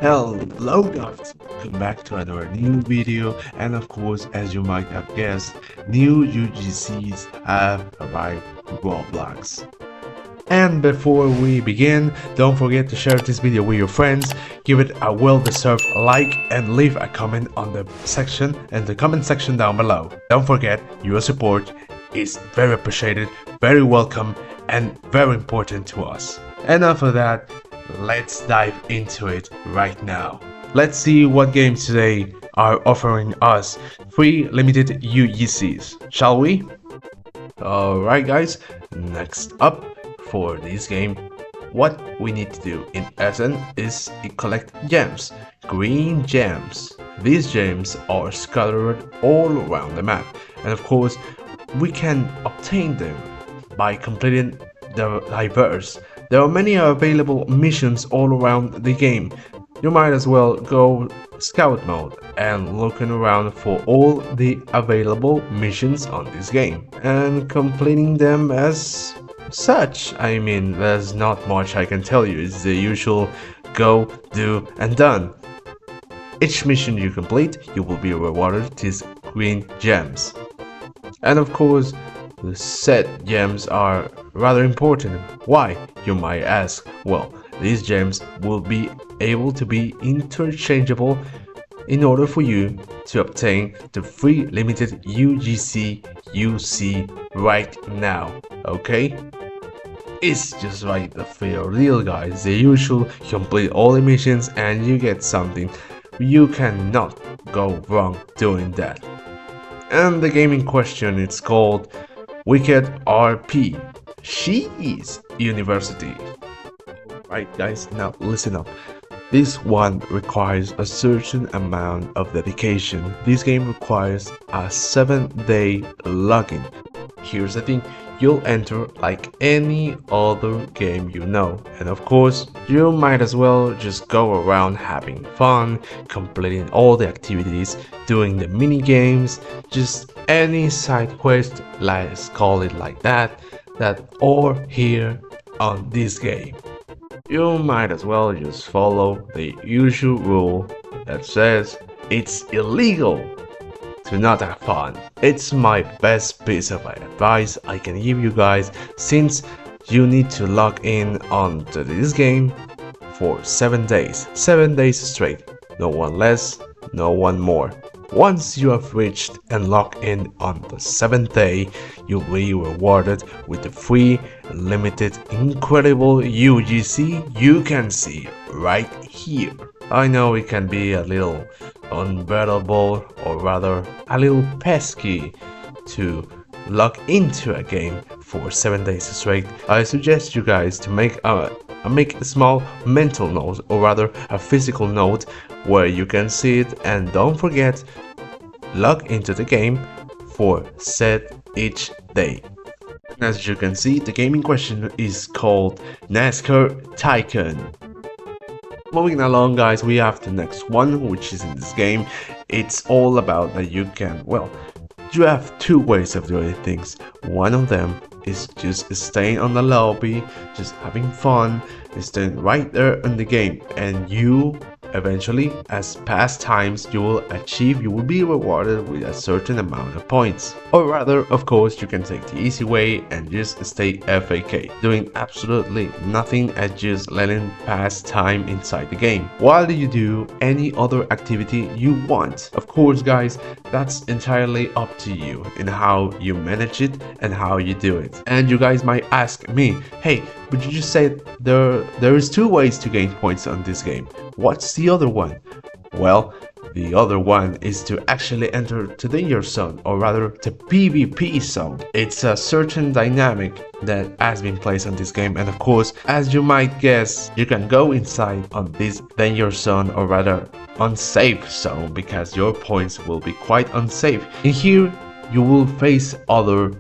Hello guys, welcome back to another new video, and of course, as you might have guessed, new UGCs have arrived to Roblox. And before we begin, don't forget to share this video with your friends, give it a well-deserved like, and leave a comment on the comment section down below. Don't forget, your support is very appreciated, very welcome, and very important to us. Enough of that. Let's dive into it right now. Let's see what games today are offering us free limited UGCs, shall we? Alright guys, next up for this game, what we need to do in essence is collect gems, green gems. These gems are scattered all around the map, and of course we can obtain them by completing the diverse. There are many available missions all around the game. You might as well go scout mode and looking around for all the available missions on this game and completing them as such. I mean, there's not much I can tell you. It's the usual go, do, and done. Each mission you complete, you will be rewarded these green gems. And of course, the set gems are rather important. Why, you might ask? Well, these gems will be able to be interchangeable in order for you to obtain the free limited UGC you see right now, okay? It's just like the fair deal, guys. The usual, complete all the missions and you get something. You cannot go wrong doing that. And the game in question, it's called Wicked RP. She is University. Right guys, now listen up. This one requires a certain amount of dedication. This game requires a 7-day login. Here's the thing, you'll enter like any other game you know, and of course you might as well just go around having fun, completing all the activities, doing the mini games, just any side quest, let's call it like that are here on this game. You might as well just follow the usual rule that says it's illegal to not have fun. It's my best piece of advice I can give you guys, since you need to log in onto this game for 7 days. 7 days straight. No one less, no one more. Once you have reached and logged in on the 7th day, you'll be rewarded with the free, limited, incredible UGC you can see right here. I know it can be a little unbearable, or rather a little pesky to log into a game for 7 days straight. I suggest you guys to make a small mental note, or rather a physical note, where you can see it, and don't forget, log into the game for set each day. As you can see, the game in question is called NASCAR Tycoon. Moving along guys, we have the next one, which is in this game. It's all about that you can, well, you have two ways of doing things. One of them is just staying on the lobby, just having fun, staying right there in the game, and you eventually, as pastimes, you will be rewarded with a certain amount of points. Or rather, of course, you can take the easy way and just stay FAK, doing absolutely nothing and just letting pass time inside the game, while you do any other activity you want. Of course guys, that's entirely up to you in how you manage it and how you do it. And you guys might ask me, hey, but you just said there is two ways to gain points on this game. What's the other one? Well, the other one is to actually enter to danger zone, or rather to PvP zone. It's a certain dynamic that has been placed on this game, and of course, as you might guess, you can go inside on this danger zone, or rather unsafe zone, because your points will be quite unsafe. In here, you will face other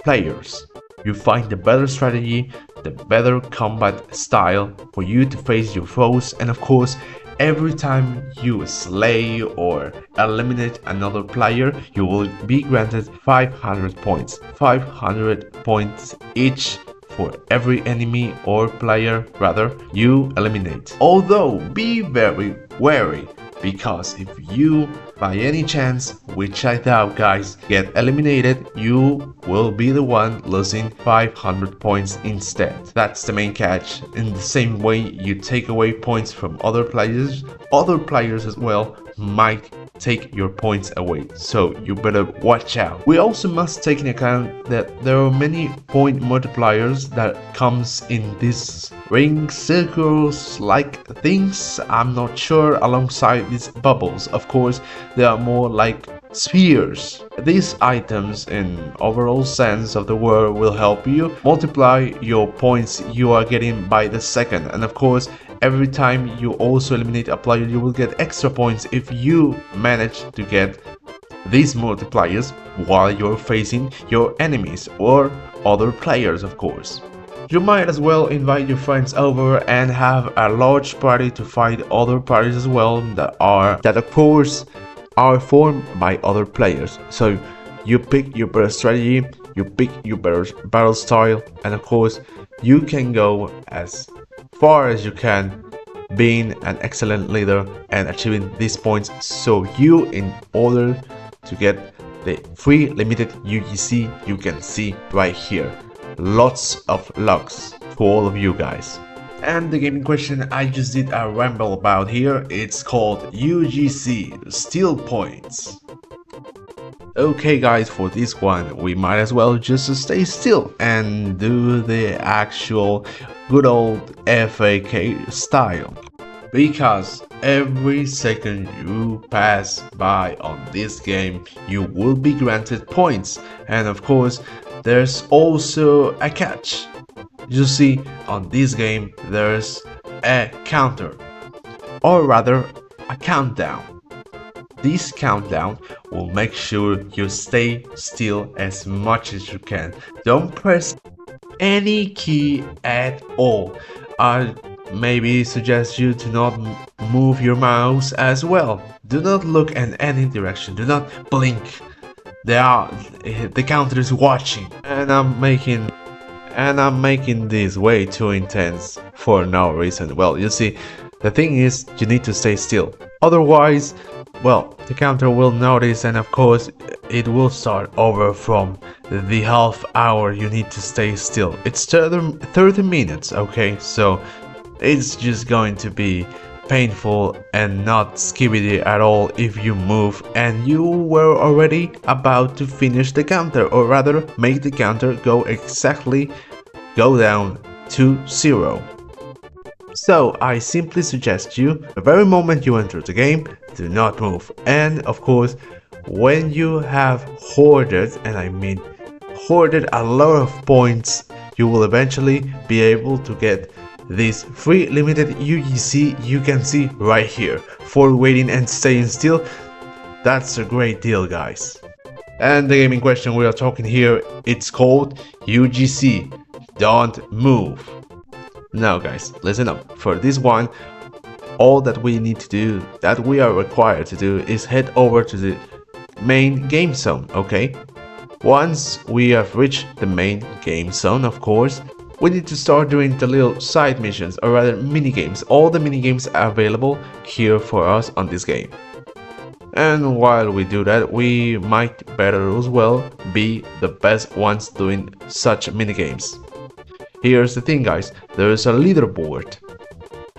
players. You find the better strategy, the better combat style for you to face your foes, and of course, every time you slay or eliminate another player, you will be granted 500 points. 500 points each for every enemy or player rather you eliminate. Although be very wary, because if you by any chance, which I doubt guys, get eliminated, you will be the one losing 500 points instead. That's the main catch. In the same way you take away points from other players as well might take your points away, so you better watch out. We also must take into account that there are many point multipliers that comes in these ring circles like things, I'm not sure, alongside these bubbles. Of course they are more like spheres. These items in overall sense of the word will help you multiply your points you are getting by the second, and of course every time you also eliminate a player you will get extra points if you manage to get these multipliers while you're facing your enemies or other players. Of course you might as well invite your friends over and have a large party to fight other parties as well that of course are formed by other players. So you pick your better strategy, you pick your better battle style, and of course you can go as far as you can being an excellent leader and achieving these points. So you, in order to get the free limited UGC, you can see right here. Lots of lucks to all of you guys. And the gaming question I just did a ramble about here, it's called UGC, Steal Points. Okay guys, for this one we might as well just stay still and do the actual good old FAK style, because every second you pass by on this game you will be granted points, and of course there's also a catch. You see, on this game there's a counter, or rather a countdown. This countdown will make sure you stay still as much as you can. Don't press any key at all. I maybe suggest you to not move your mouse as well. Do not look in any direction, do not blink. The counter is watching, and I'm making this way too intense for no reason. Well, you see, the thing is you need to stay still, otherwise, well, the counter will notice, and of course it will start over from the half hour you need to stay still. It's 30 minutes, okay, so it's just going to be painful and not skibidi at all if you move and you were already about to finish the counter, or rather make the counter go down to 0. So I simply suggest you, the very moment you enter the game, do not move. And of course, when you have hoarded, and I mean hoarded a lot of points, you will eventually be able to get this free limited UGC you can see right here. For waiting and staying still, that's a great deal guys. And the gaming question we are talking here, it's called UGC, don't move. Now guys, listen up. For this one, all that we need to do, that we are required to do, is head over to the main game zone, okay? Once we have reached the main game zone, of course, we need to start doing the little side missions, or rather mini games. All the mini games are available here for us on this game. And while we do that, we might better as well be the best ones doing such mini games. Here's the thing guys, there is a leaderboard.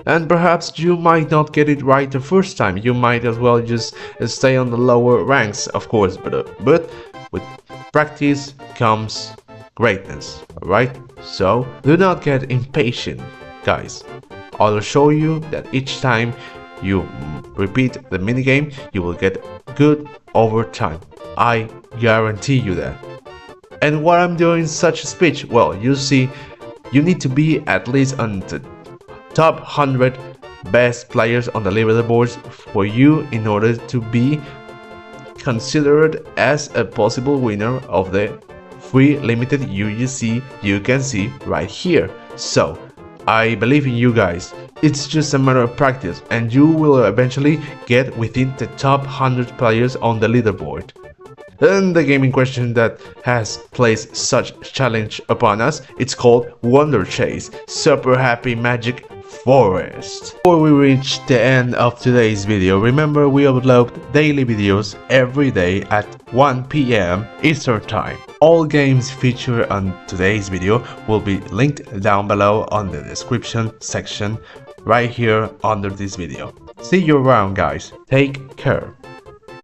And perhaps you might not get it right the first time, you might as well just stay on the lower ranks, of course, but with practice comes greatness, alright? So do not get impatient guys. I'll show you that each time you repeat the minigame you will get good over time. I guarantee you that. And why I'm doing such a speech? Well, you see, you need to be at least on the top 100 best players on the leaderboards for you in order to be considered as a possible winner of the free limited UGC you can see right here. So I believe in you guys. It's just a matter of practice and you will eventually get within the top 100 players on the leaderboard. And the game in question that has placed such challenge upon us, it's called Wonder Chase Super Happy Magic Forest. Before we reach the end of today's video, remember we upload daily videos every day at 1 p.m. Eastern Time. All games featured on today's video will be linked down below on the description section right here under this video. See you around, guys. Take care.